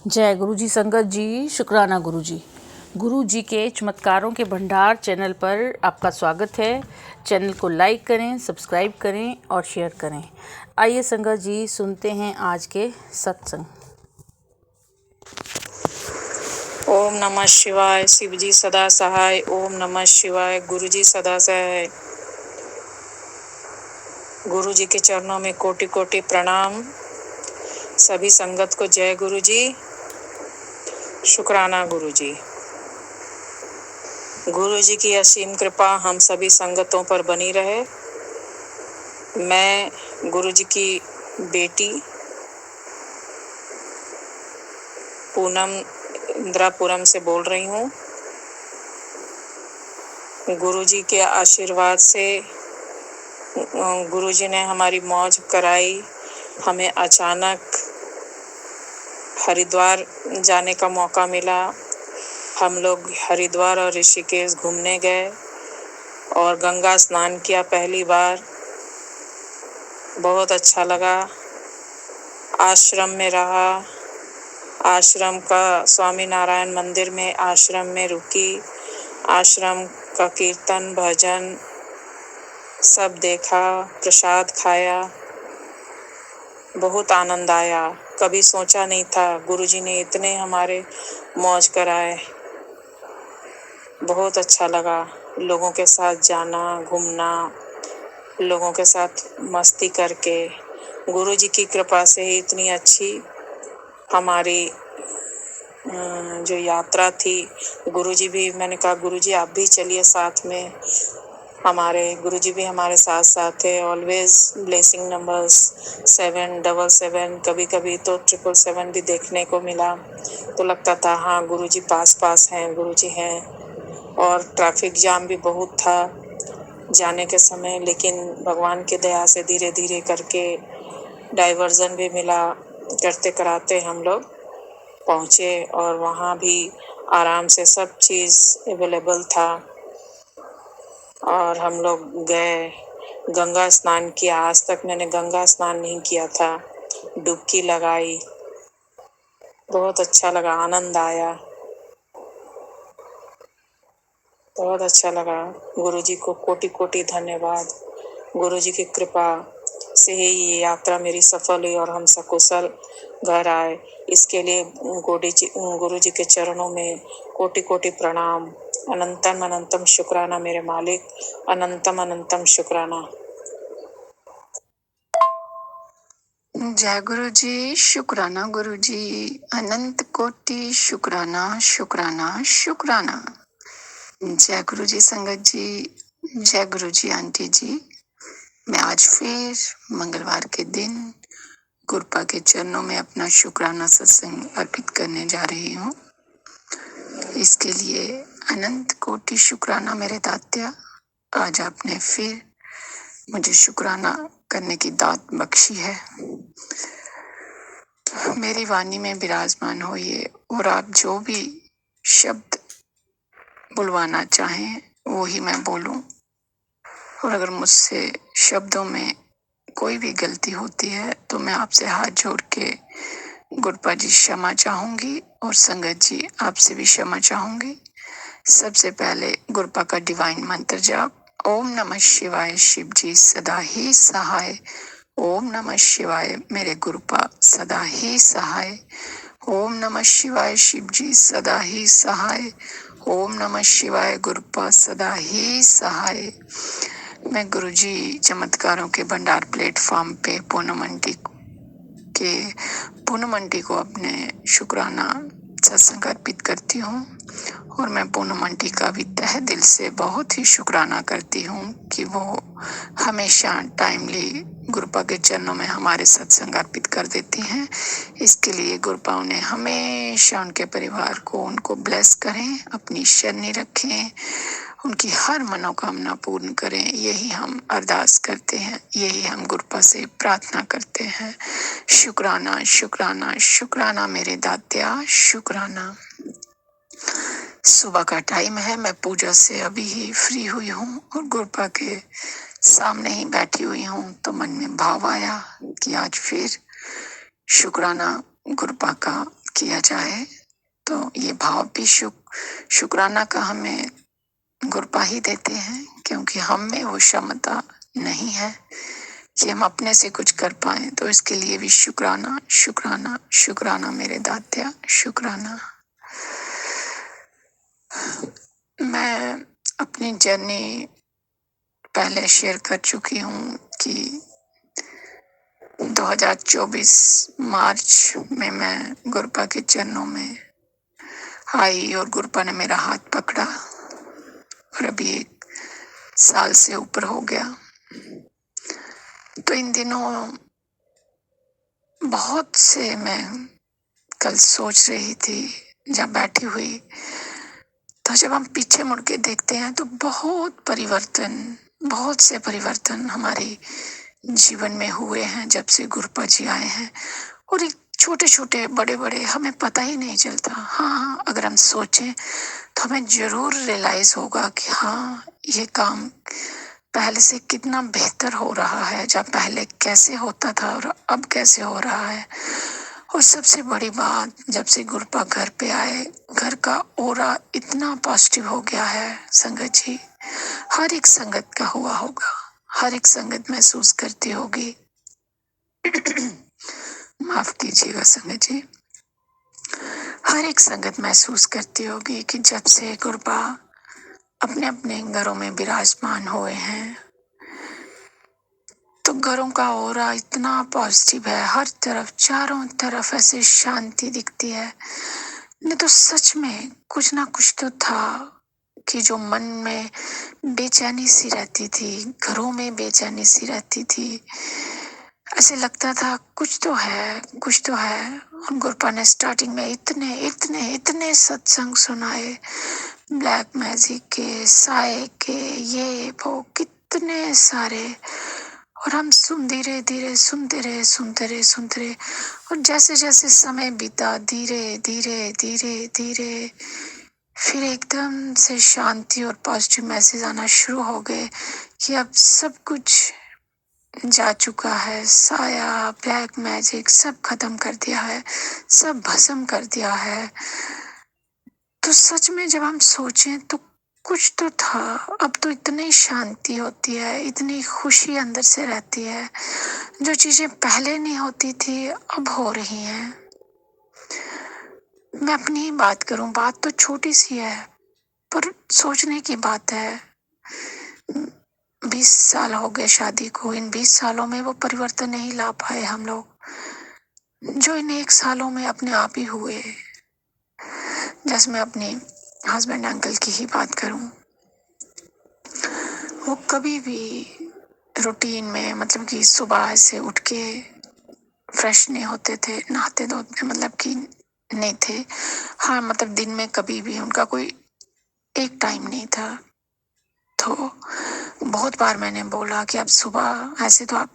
जय गुरु जी संगत जी, शुक्राना गुरु जी। गुरु जी के चमत्कारों के भंडार चैनल पर आपका स्वागत है। चैनल को लाइक करें, सब्सक्राइब करें और शेयर करें। आइए संगत जी सुनते हैं आज के सत्संग। ओम नमः शिवाय। शिव जी सदा सहाय। ओम नमः शिवाय। गुरु जी सदा सहाय। गुरु जी के चरणों में कोटि कोटि प्रणाम। सभी संगत को जय गुरु जी, शुक्राना गुरु जी। गुरु जी की असीम कृपा हम सभी संगतों पर बनी रहे। मैं गुरु जी की बेटी पूनम इंदिरापुरम से बोल रही हूँ। गुरु जी के आशीर्वाद से गुरु जी ने हमारी मौज कराई। हमें अचानक हरिद्वार जाने का मौका मिला। हम लोग हरिद्वार और ऋषिकेश घूमने गए और गंगा स्नान किया पहली बार। बहुत अच्छा लगा। आश्रम में रहा। आश्रम का स्वामी नारायण मंदिर में आश्रम में रुकी। आश्रम का कीर्तन भजन सब देखा, प्रसाद खाया। बहुत आनंद आया। कभी सोचा नहीं था गुरुजी ने इतने हमारे मौज कराए। बहुत अच्छा लगा लोगों के साथ जाना, घूमना, लोगों के साथ मस्ती करके। गुरुजी की कृपा से ही इतनी अच्छी हमारी जो यात्रा थी। गुरुजी भी, मैंने कहा गुरुजी आप भी चलिए साथ में। हमारे गुरुजी भी हमारे साथ साथ थे। ऑलवेज ब्लेसिंग नंबर्स 777, कभी कभी तो 777 भी देखने को मिला। तो लगता था हाँ गुरुजी पास पास हैं, गुरुजी हैं। और ट्रैफिक जाम भी बहुत था जाने के समय, लेकिन भगवान की दया से धीरे धीरे करके डाइवर्जन भी मिला। करते कराते हम लोग पहुँचे और वहाँ भी आराम से सब चीज़ अवेलेबल था। और हम लोग गए, गंगा स्नान किया। आज तक मैंने गंगा स्नान नहीं किया था। डुबकी लगाई। बहुत अच्छा लगा, आनंद आया। बहुत अच्छा लगा। गुरुजी को कोटि कोटि धन्यवाद। गुरुजी की कृपा से ही ये यात्रा मेरी सफल हुई और हम सकुशल घर आए। इसके लिए गुरुजी के चरणों में कोटि कोटि प्रणाम। अनंतम अनंतम शुक्राना मेरे मालिक, अनंतम अनंतम शुक्राना। जय गुरु जी, शुक्राना गुरु जी, अनंत कोटि शुक्राना शुक्राना शुक्राना। जय गुरु जी संगत जी, जय गुरु जी आंटी जी। मैं आज फिर मंगलवार के दिन गुरुपा के चरणों में अपना शुक्राना सत्संग अर्पित करने जा रही हूँ। इसके लिए अनंत कोटि शुक्राना मेरे दात्या। आज आपने फिर मुझे शुक्राना करने की दात बख्शी है। मेरी वाणी में विराजमान होइए और आप जो भी शब्द बुलवाना चाहें वो ही मैं बोलूं। और अगर मुझसे शब्दों में कोई भी गलती होती है तो मैं आपसे हाथ जोड़ के गुरुपा जी क्षमा चाहूंगी और संगत जी आपसे भी क्षमा चाहूंगी। सबसे पहले गुरुपा का डिवाइन मंत्र जाप। ओम नमः शिवाय। शिव जी सदा ही सहाय। ओम नमः शिवाय मेरे गुरुपा सदा ही सहाय। ओम नमः शिवाय। शिव जी सदा ही सहाय। ओम नमः शिवाय गुरुपा सदा ही सहाय। मैं गुरुजी चमत्कारों के भंडार प्लेटफॉर्म पे पूनम आंटी को अपने शुक्राना सत्संग अर्पित करती हूँ। और मैं पूनम आंटी का भी तहे दिल से बहुत ही शुक्राना करती हूँ कि वो हमेशा टाइमली गुरुपा के चरणों में हमारे सत्संग अर्पित कर देती हैं। इसके लिए गुरुपा उन्हें हमेशा उनके परिवार को उनको ब्लेस करें, अपनी शरणी रखें, उनकी हर मनोकामना पूर्ण करें। यही हम अरदास करते हैं, यही हम गुरुपा से प्रार्थना करते हैं। शुक्राना शुक्राना शुक्राना मेरे दात्या, शुक्राना। सुबह का टाइम है। मैं पूजा से अभी ही फ्री हुई हूँ और गुरुपा के सामने ही बैठी हुई हूँ। तो मन में भाव आया कि आज फिर शुक्राना गुरुपा का किया जाए तो ये भाव भी शुक्राना का हमें गुरपा ही देते हैं, क्योंकि हम में वो क्षमता नहीं है कि हम अपने से कुछ कर पाए। तो इसके लिए भी शुक्राना शुक्राना शुक्राना मेरे दात्या, शुक्राना। मैं अपनी जर्नी पहले शेयर कर चुकी हूँ कि 2024 मार्च में मैं गुरपा के चरणों में आई और गुरपा ने मेरा हाथ पकड़ा और अभी 1 साल से ऊपर हो गया। तो इन दिनों बहुत से मैं कल सोच रही थी जब बैठी हुई, तो जब हम पीछे मुड़ के देखते हैं तो बहुत से परिवर्तन हमारे जीवन में हुए हैं जब से गुरपा जी आए हैं। और एक छोटे छोटे बड़े बड़े हमें पता ही नहीं चलता। हाँ, अगर हम सोचें तो हमें जरूर रियलाइज होगा कि हाँ, ये काम पहले से कितना बेहतर हो रहा है, जब पहले कैसे होता था और अब कैसे हो रहा है। और सबसे बड़ी बात, जब से गुरपा घर पे आए, घर का ओरा इतना पॉजिटिव हो गया है संगत जी। हर एक संगत का हुआ होगा, हर एक संगत महसूस करती होगी। माफ कीजिएगा संगत जी, हर एक संगत महसूस करती होगी कि जब से गुरपा अपने अपने घरों में विराजमान हुए हैं तो घरों का ओरा इतना पॉजिटिव है, हर तरफ चारों तरफ ऐसे शांति दिखती है। नहीं तो सच में कुछ ना कुछ तो था कि जो मन में बेचैनी सी रहती थी, घरों में बेचैनी सी रहती थी। ऐसे लगता था कुछ तो है, कुछ तो है। और गुरपा ने स्टार्टिंग में इतने इतने इतने सत्संग सुनाए, ब्लैक मैजिक के, साए के, ये वो कितने सारे। और हम धीरे धीरे सुनते रहे। और जैसे जैसे समय बीता, धीरे धीरे धीरे धीरे फिर एकदम से शांति और पॉजिटिव मैसेज आना शुरू हो गए कि अब सब कुछ जा चुका है। साया, ब्लैक मैजिक सब खत्म कर दिया है, सब भस्म कर दिया है। तो सच में जब हम सोचें तो कुछ तो था। अब तो इतनी शांति होती है, इतनी खुशी अंदर से रहती है। जो चीजें पहले नहीं होती थी अब हो रही हैं। मैं अपनी ही बात करूं, बात तो छोटी सी है पर सोचने की बात है। 20 साल हो गए शादी को। इन 20 सालों में वो परिवर्तन नहीं ला पाए हम लोग, जो इन 1 सालों में अपने आप ही हुए। जैसे मैं अपने हस्बैंड अंकल की ही बात करूं, वो कभी भी रूटीन में, मतलब कि सुबह से उठ के फ्रेश नहीं होते थे, नहाते धोते मतलब कि नहीं थे। हाँ, मतलब दिन में कभी भी उनका कोई एक टाइम नहीं था। तो बहुत बार मैंने बोला कि अब सुबह, ऐसे तो आप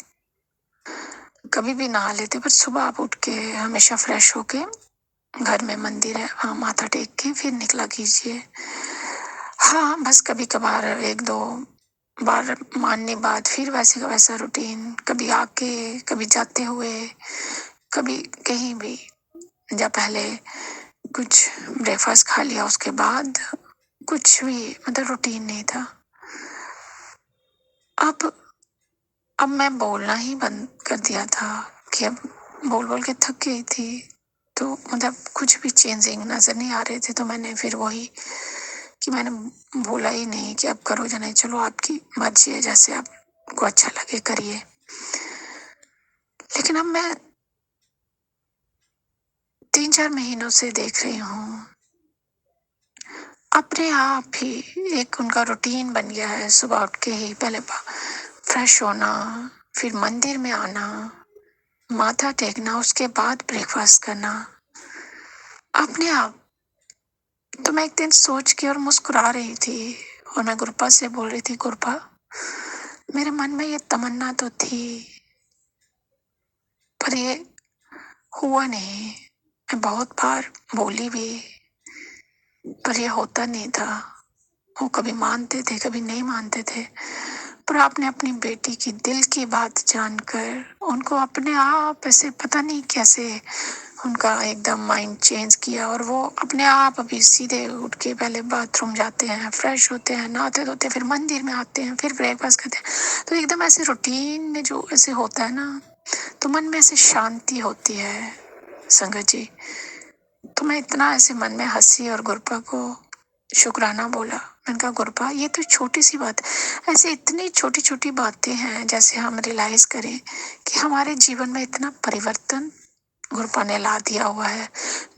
कभी भी नहा लेते, पर सुबह आप उठ के हमेशा फ्रेश होके घर में मंदिर है, वहाँ माथा टेक के फिर निकला कीजिए। हाँ, बस कभी कभार 1-2 बार मानने बाद फिर वैसे का वैसा रूटीन, कभी आके, कभी जाते हुए, कभी कहीं भी। जब पहले कुछ ब्रेकफास्ट खा लिया, उसके बाद कुछ भी, मतलब रूटीन नहीं था। अब मैं बोलना ही बंद कर दिया था कि अब बोल बोल के थक गई थी। तो मतलब कुछ भी चेंजिंग नजर नहीं आ रहे थे। तो मैंने फिर वही कि मैंने बोला ही नहीं कि अब करो या नहीं, चलो आपकी मर्जी है, जैसे आपको अच्छा लगे करिए। लेकिन अब मैं 3-4 महीनों से देख रही हूँ अपने आप ही एक उनका रूटीन बन गया है। सुबह उठ के ही पहले फ्रेश होना, फिर मंदिर में आना, माथा टेकना, उसके बाद ब्रेकफास्ट करना, अपने आप। तो मैं एक दिन सोच के और मुस्कुरा रही थी और मैं गुरपा से बोल रही थी, गुरपा मेरे मन में ये तमन्ना तो थी पर ये हुआ नहीं। मैं बहुत बार बोली भी पर ये होता नहीं था। वो कभी मानते थे, कभी नहीं मानते थे। पर आपने अपनी बेटी की दिल की बात जानकर उनको अपने आप ऐसे पता नहीं कैसे उनका एकदम माइंड चेंज किया और वो अपने आप अभी सीधे उठ के पहले बाथरूम जाते हैं, फ्रेश होते हैं, नहाते धोते, फिर मंदिर में आते हैं, फिर ब्रेकफास्ट करते हैं। तो एकदम ऐसे रूटीन में जो ऐसे होता है ना, तो मन में ऐसे शांति होती है संगत जी। तो मैं इतना ऐसे मन में हंसी और गुरपा को शुक्राना बोला। मैंने कहा गुरपा ये तो छोटी सी बात है, ऐसे इतनी छोटी छोटी बातें हैं जैसे हम रियलाइज करें कि हमारे जीवन में इतना परिवर्तन गुरपा ने ला दिया हुआ है।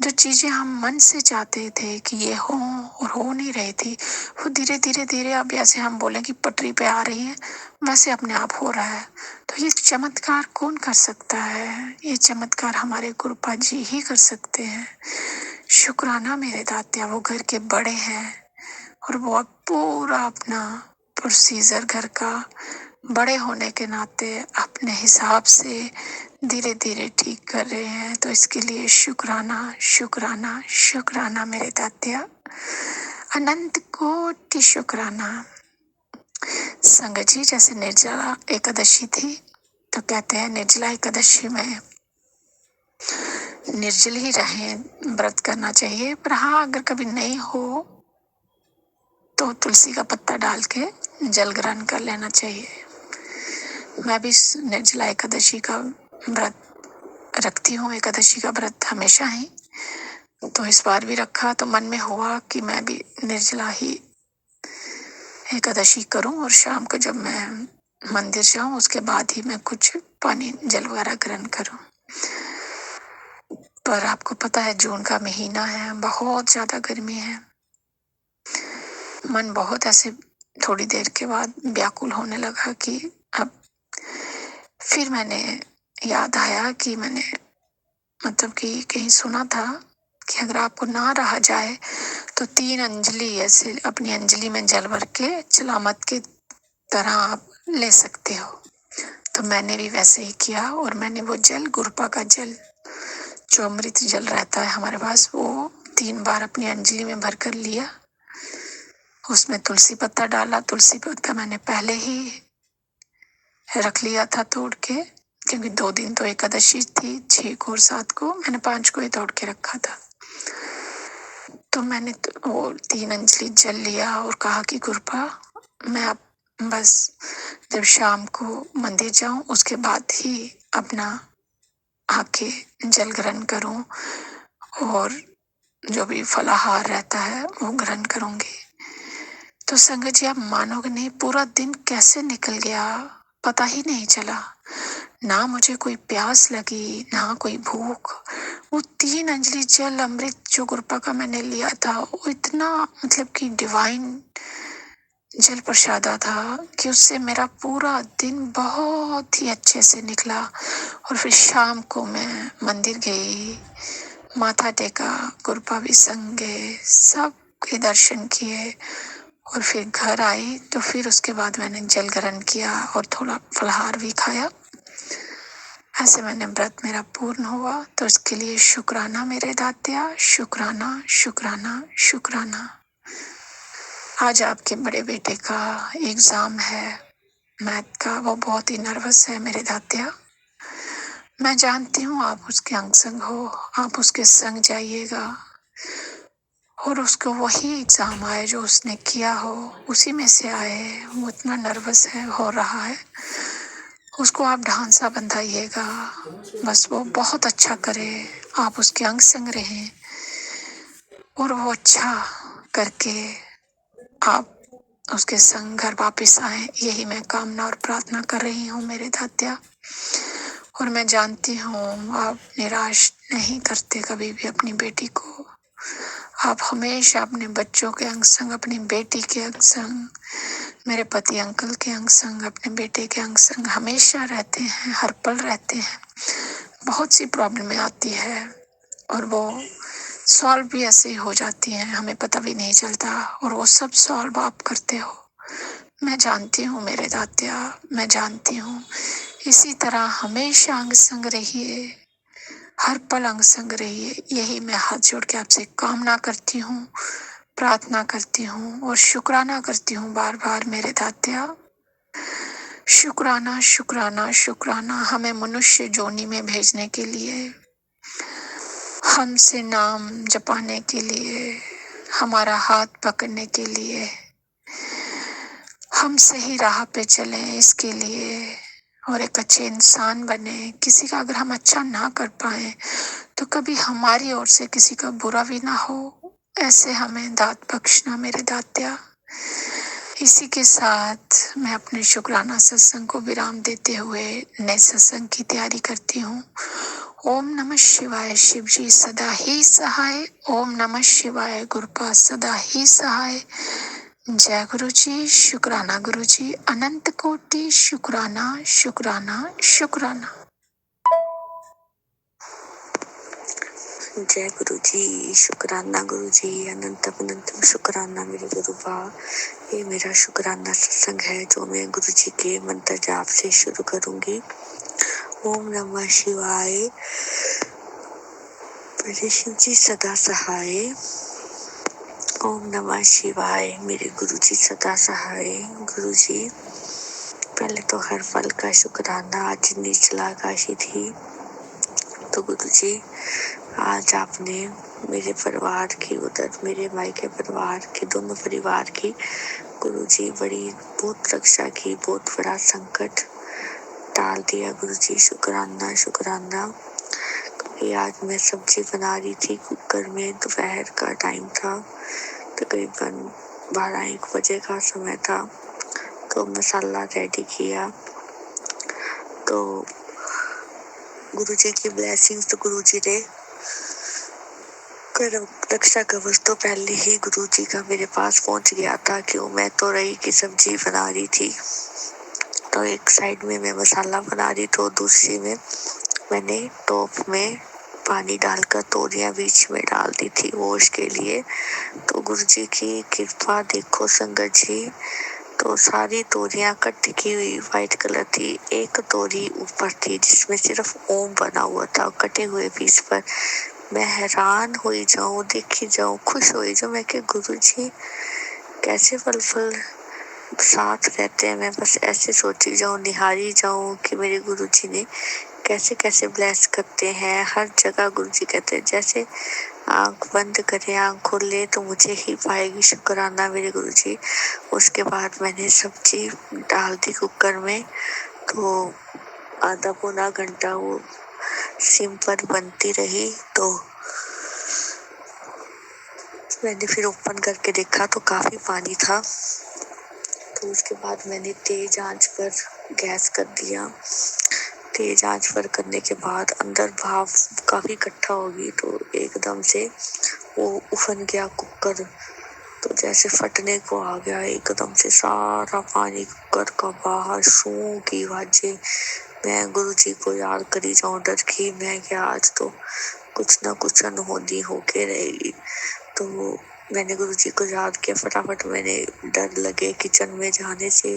जो चीजें हम मन से चाहते थे कि ये हो और हो नहीं रही थी, वो धीरे धीरे धीरे अब जैसे हम बोले कि पटरी पे आ रही है, वैसे अपने आप हो रहा है। तो ये चमत्कार कौन कर सकता है? ये चमत्कार हमारे गुरपा जी ही कर सकते हैं। शुक्राना मेरे दातिया, वो घर के बड़े हैं और वो अब पूरा अपना प्रोसीजर घर का बड़े होने के नाते अपने हिसाब से धीरे धीरे ठीक कर रहे हैं। तो इसके लिए शुक्राना शुक्राना शुक्राना मेरे दातिया, अनंत कोटि शुक्राना। संगत जी, जैसे निर्जला एकादशी थी, तो कहते हैं निर्जला एकादशी में निर्जल ही रहें, व्रत करना चाहिए। पर हाँ, अगर कभी नहीं हो तो तुलसी का पत्ता डाल के जल ग्रहण कर लेना चाहिए। मैं भी निर्जला एकादशी का व्रत रखती हूँ, एकादशी का व्रत हमेशा ही। तो इस बार भी रखा, तो मन में हुआ कि मैं भी निर्जला ही एकादशी करूं और शाम को जब मैं मंदिर जाऊं उसके बाद ही मैं कुछ पानी जल वगैरह ग्रहण करूं। पर आपको पता है जून का महीना है, बहुत ज्यादा गर्मी है। मन बहुत ऐसे थोड़ी देर के बाद व्याकुल होने लगा कि अब फिर मैंने याद आया कि मैंने मतलब कि कहीं सुना था कि अगर आपको ना रहा जाए तो 3 अंजलि ऐसे अपनी अंजलि में जल भर के चलामत की तरह आप ले सकते हो। तो मैंने भी वैसे ही किया और मैंने वो जल, गुरपा का जल जो अमृत जल रहता है हमारे पास, वो 3 बार अपनी अंजलि में भर कर लिया। उसमें तुलसी पत्ता डाला। तुलसी पत्ता मैंने पहले ही रख लिया था तोड़ के, क्योंकि 2 दिन तो एकादशी थी, 6 को और 7 को। मैंने 5 को ही तोड़ के रखा था। तो मैंने वो 3 अंजलि जल लिया और कहा कि गुरपा, मैं अब बस जब शाम को मंदिर जाऊं उसके बाद ही अपना आके जल ग्रहण करूं और जो भी फलाहार रहता है वो ग्रहण करूंगी। तो संगत जी, आप मानोगे नहीं, पूरा दिन कैसे निकल गया पता ही नहीं चला। ना मुझे कोई प्यास लगी, ना कोई भूख। वो 3 अंजलि जल अमृत जो गुरपा का मैंने लिया था, वो इतना मतलब कि डिवाइन जल प्रसादा था कि उससे मेरा पूरा दिन बहुत ही अच्छे से निकला। और फिर शाम को मैं मंदिर गई, माथा टेका, गुरपा भी संग गए, सबके दर्शन किए और फिर घर आई। तो फिर उसके बाद मैंने जल ग्रहण किया और थोड़ा फलाहार भी खाया। ऐसे मैंने व्रत मेरा पूर्ण हुआ। तो इसके लिए शुक्राना मेरे दातिया, शुक्राना शुक्राना शुक्राना। आज आपके बड़े बेटे का एग्जाम है मैथ का, वो बहुत ही नर्वस है मेरे दातिया। मैं जानती हूँ आप उसके अंग संग हो, आप उसके संग जाइएगा और उसको वही एग्जाम आए जो उसने किया हो, उसी में से आए। वो इतना नर्वस है, हो रहा है, उसको आप ढांसा बंधाइएगा, बस वो बहुत अच्छा करे, आप उसके अंग संग रहें और वो अच्छा करके आप उसके संग घर वापिस आए। यही मैं कामना और प्रार्थना कर रही हूँ मेरे दातिया। और मैं जानती हूँ आप निराश नहीं करते कभी भी अपनी बेटी को। आप हमेशा अपने बच्चों के अंग संग, अपनी बेटी के अंग संग, मेरे पति अंकल के अंग संग, अपने बेटे के अंग संग हमेशा रहते हैं, हर पल रहते हैं। बहुत सी प्रॉब्लमें आती है और वो सॉल्व भी ऐसे ही हो जाती हैं, हमें पता भी नहीं चलता, और वो सब सॉल्व आप करते हो। मैं जानती हूँ मेरे दातिया, मैं जानती हूँ। इसी तरह हमेशा अंग संग रहिए, हर पल अंग संग रहिए। यही मैं हाथ जोड़ के आपसे कामना करती हूँ, प्रार्थना करती हूँ और शुक्राना करती हूँ बार बार मेरे दातिया। शुक्राना शुक्राना शुक्राना हमें मनुष्य जोनी में भेजने के लिए। हमसे नाम जपाने के लिए, हमारा हाथ पकड़ने के लिए, हम सही राह पे चले इसके लिए, और एक अच्छे इंसान बने। किसी का अगर हम अच्छा ना कर पाए तो कभी हमारी ओर से किसी का बुरा भी ना हो, ऐसे हमें दात बख्शना मेरे दात्या। इसी के साथ मैं अपने शुक्राना सत्संग को विराम देते हुए नए सत्संग की तैयारी करती हूँ। ओम नमः शिवाय, शिव जी सदा ही सहाय। ओम नमः शिवाय, गुरुपा सदा ही सहाय। जय गुरु जी, शुक्राना गुरु जी, अनंत कोटि शुक्राना शुक्राना शुक्राना। जय गुरु जी, शुक्राना गुरु जी, अनंत अनंत शुक्राना मेरे गुरु बा। ये मेरा शुक्राना सत्संग है जो मैं गुरु जी के मंत्र जाप से शुरू करूंगी। ओम नमः शिवाय, मेरे शिव जी सदा सहाय। ओम नमः शिवाय, मेरे गुरु जी सदा सहाय। गुरु जी, पहले तो हर पल का शुक्राना। आज निचला काशी थी तो गुरु जी आज आपने मेरे परिवार की, उधर मेरे मायके परिवार की, दोनों परिवार की गुरुजी बड़ी बहुत रक्षा की, बहुत बड़ा संकट टाल दिया गुरुजी। शुक्राना शुक्राना। क्योंकि आज मैं सब्जी बना रही थी कुकर में, दोपहर का टाइम था, तकरीबन 12-1 बजे का समय था। तो मसाला रेडी किया तो गुरुजी की ब्लेसिंग्स, तो गुरुजी ने रक्षा कवच तो पहले ही गुरुजी का मेरे पास पहुंच गया था। क्यों, मैं तो रही की सब्जी बना रही थी, तो एक साइड में मैं मसाला बना रही तो दूसरी में मैंने टॉप में पानी डालकर तोरियां बीच में डाल दी थी वॉश के लिए। तो गुरुजी की कृपा देखो संगत जी, तो सारी तोरियां कट की हुई व्हाइट कलर थी। एक तोरी ऊपर थी जिसमें सिर्फ ओम बना हुआ था कटे हुए पीस पर। मैं हैरान हुई जाऊं, देखी जाऊं, खुश हुई जाऊं। मैं कि गुरुजी कैसे पल पल साथ रहते हैं। मैं बस ऐसे सोची जाऊं, निहारी जाऊं कि मेरे गुरुजी ने कैसे कैसे ब्लेस करते हैं। हर जगह गुरुजी कहते हैं जैसे आंख बंद करे आंख खोले तो मुझे ही पाएगी। शुक्राना मेरे गुरुजी। उसके बाद मैंने सब्जी डाल दी कुकर में, तो आधा पौना घंटा वो सिम पर बनती रही। तो मैंने फिर ओपन करके देखा तो काफी पानी था। तो उसके बाद मैंने तेज आंच पर गैस कर दिया। तेज आंच पर करने के बाद अंदर भाप काफी इकट्ठा होगी तो एकदम से वो उफन गया कुकर। तो जैसे फटने को आ गया, एकदम से सारा पानी कुकर का बाहर, शू की आवाजें। मैं गुरुजी को याद करी जाऊं डर की। मैं क्या, आज तो कुछ ना कुछ अनहोनी होके रहेगी। तो मैंने गुरुजी को याद किया। फटाफट मैंने, डर लगे किचन में जाने से,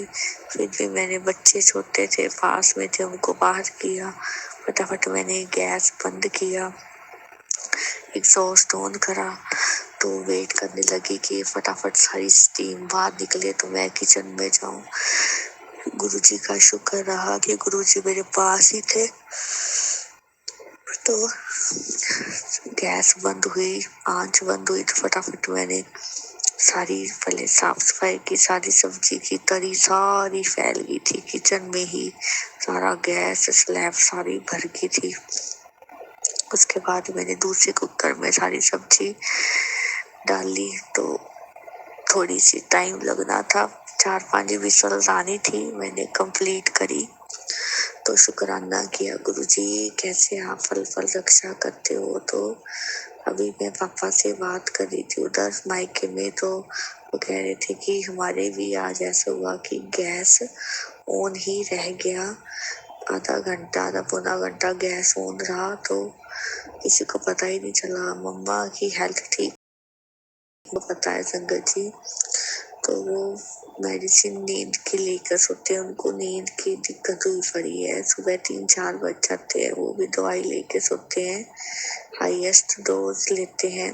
फिर भी मैंने, बच्चे छोटे थे पास में थे, उनको बाहर किया। फटाफट मैंने गैस बंद किया, एग्जॉस्ट ऑन करा। तो वेट करने लगी कि फटाफट सारी स्टीम बाहर निकले तो मैं किचन में जाऊं। गुरुजी का शुक्र रहा कि गुरुजी मेरे पास ही थे। तो गैस बंद हुई, आंच बंद हुई तो फटाफट मैंने सारी पहले साफ सफाई की। सारी सब्जी की तरी सारी फैल गई थी किचन में ही, सारा गैस स्लैब सारी भर गई थी। उसके बाद मैंने दूसरे कुकर में सारी सब्जी डाली। तो थोड़ी सी टाइम लगना था, 4-5 विसल आनी थी, मैंने कंप्लीट करी। तो शुक्राना किया गुरुजी, कैसे आप फल फल रक्षा करते हो। तो अभी मैं पापा से बात कर रही थी उधर मायके में, तो वो कह रहे थे कि हमारे भी आज ऐसा हुआ कि गैस ऑन ही रह गया। आधा पौना घंटा गैस ऑन रहा तो किसी को पता ही नहीं चला। मम्मा की हेल्थ ठीक पता है संगत जी, तो वो मेडिसिन नींद की लेकर सोते हैं, उनको नींद की दिक्कत हुई पड़ी है। सुबह 3-4 बज जाते हैं, वो भी दवाई लेके सोते हैं, हाईएस्ट डोज लेते हैं।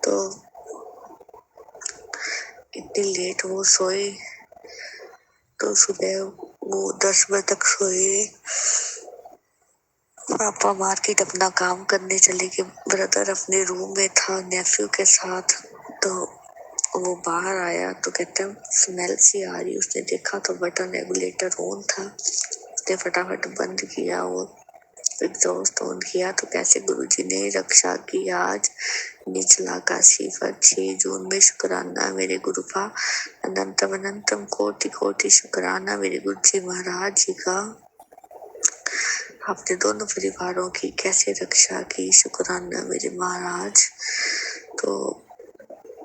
तो इतनी लेट वो सोए, तो सुबह वो 10 बजे तक सोए। पापा मार्केट अपना काम करने चले गए, ब्रदर अपने रूम में था नेफ्यू के साथ। तो वो बाहर आया तो कहते हैं स्मेल सी आ रही। उसने देखा तो बटन रेगुलेटर ऑन था। उसने फटाफट बंद किया, वो एग्जॉस्ट ऑन किया। तो कैसे गुरुजी ने रक्षा की आज निचला काशी पर 6 जून में। शुक्राना मेरे गुरुपा, अनंतम अनंतम कोटि कोटि शुक्राना मेरे गुरु जी महाराज जी का। आपने दोनों परिवारों की कैसे रक्षा की, शुक्राना मेरे महाराज। तो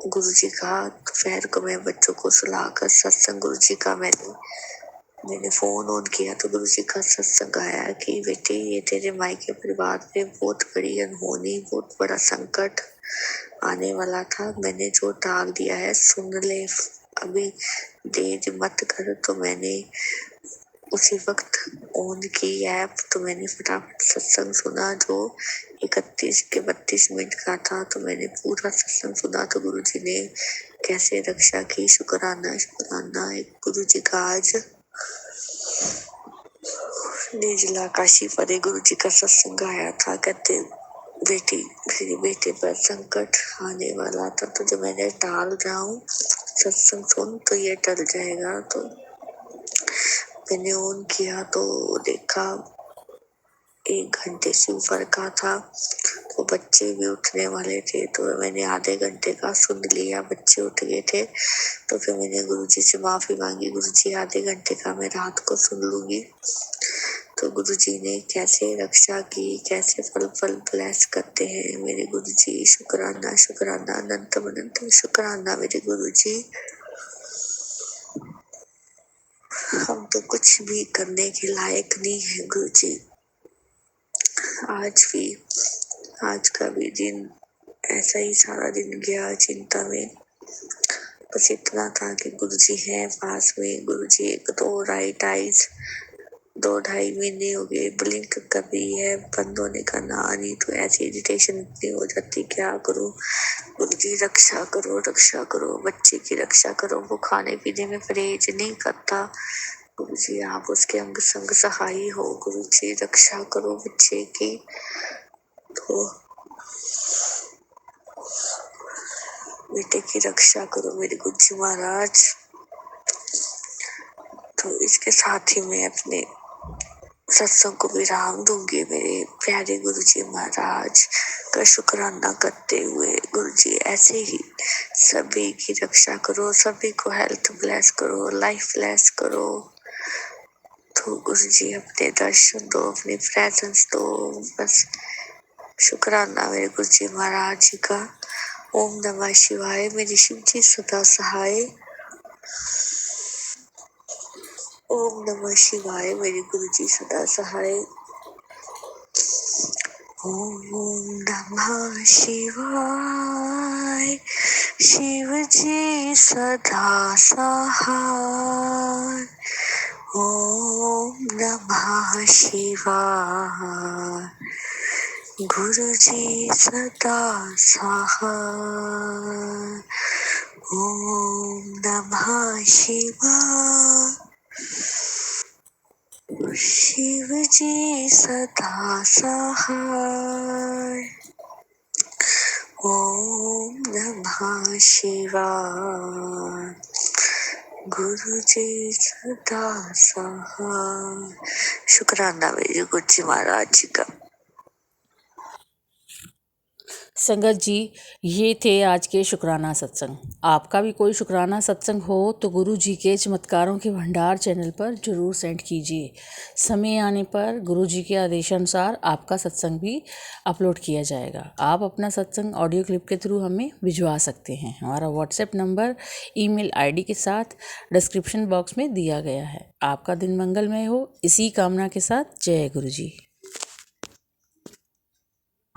गुरुजी का दोपहर को मैं बच्चों को सुलाकर सत्संग गुरुजी का मैंने फोन ऑन किया तो गुरुजी का सत्संग आया कि बेटे ये तेरे मायके परिवार पे बहुत बड़ी अनहोनी, बहुत बड़ा संकट आने वाला था। मैंने जो टाल दिया है सुन ले, अभी देर मत कर। तो मैंने उसी वक्त ऑन की ऐप, तो मैंने फटाफट सत्संग सुना जो 31 के 32 मिनट का था। तो मैंने पूरा सत्संग सुना। तो गुरुजी ने कैसे रक्षा की, शुक्राना शुक्राना। एक गुरुजी का आज निर्जला काशी पर गुरुजी का सत्संग आया था। कहते बेटी मेरे बेटे पर संकट आने वाला था, तो जो मैंने टाल रहा हूँ सत्संग सुन तो ये टल जाएगा। तो मैंने ऑन किया तो देखा 1 घंटे से ऊपर का था। तो बच्चे भी उठने वाले थे, तो मैंने आधे घंटे का सुन लिया। बच्चे उठ गए थे तो फिर मैंने गुरुजी से माफी मांगी, गुरुजी आधे घंटे का मैं रात को सुन लूंगी। तो गुरुजी ने कैसे रक्षा की, कैसे पल पल ब्लेस करते हैं मेरे गुरुजी। शुक्राना शुक्राना अनंतम अनंतम शुक्राना मेरे गुरुजी। हम तो कुछ भी करने के लायक नहीं है गुरुजी। आज का भी दिन ऐसा ही सारा दिन गया चिंता में। बस इतना था कि गुरुजी हैं पास में। गुरुजी 1-2 राइट आइज 2-2.5 महीने हो गए ब्लिंक कर रही है, बंद होने का ना नहीं। तो ऐसी इरिटेशन इतनी हो जाती, क्या करूं। गुरुजी रक्षा करो, बच्चे की रक्षा करो। वो खाने पीने में परहेज नहीं करता, गुरुजी आप उसके अंग संग सहाय हो। गुरुजी रक्षा करो बच्चे की। तो बेटे की रक्षा करो मेरे गुरुजी महाराज। तो इसके साथ ही मैं अपने सत्संग को विराम दूंगी। मेरे प्यारे गुरुजी महाराज का शुक्राना करते हुए, गुरुजी ऐसे ही सभी की रक्षा करो, सभी को हेल्थ ब्लेस करो, लाइफ ब्लेस करो। तो गुरुजी अपने दर्शन दो, अपनी प्रेजेंस दो। बस शुक्राना मेरे गुरुजी महाराज जी का। ओम नमः शिवाय। मेरी शिव जी सदा सहाय। ओम नमः शिवाय। मेरे गुरुजी सदा सहाय। ओम नमः शिवाय। शिव जी सदा सहाय। ओम नमः शिवाय। गुरुजी सदा सहाय। ओम नमः शिवाय। शिव जी सदा सहाय। ओम नमः शिवाय। गुरु जी सदा सहाय। शुक्राना मेरे गुरु जी महाराज जी का। संगत जी, ये थे आज के शुक्राना सत्संग। आपका भी कोई शुक्राना सत्संग हो तो गुरु जी के चमत्कारों के भंडार चैनल पर ज़रूर सेंड कीजिए। समय आने पर गुरु जी के आदेशानुसार आपका सत्संग भी अपलोड किया जाएगा। आप अपना सत्संग ऑडियो क्लिप के थ्रू हमें भिजवा सकते हैं। हमारा व्हाट्सएप नंबर ईमेल आईडी के साथ डिस्क्रिप्शन बॉक्स में दिया गया है। आपका दिन मंगलमय हो, इसी कामना के साथ जय गुरु जी।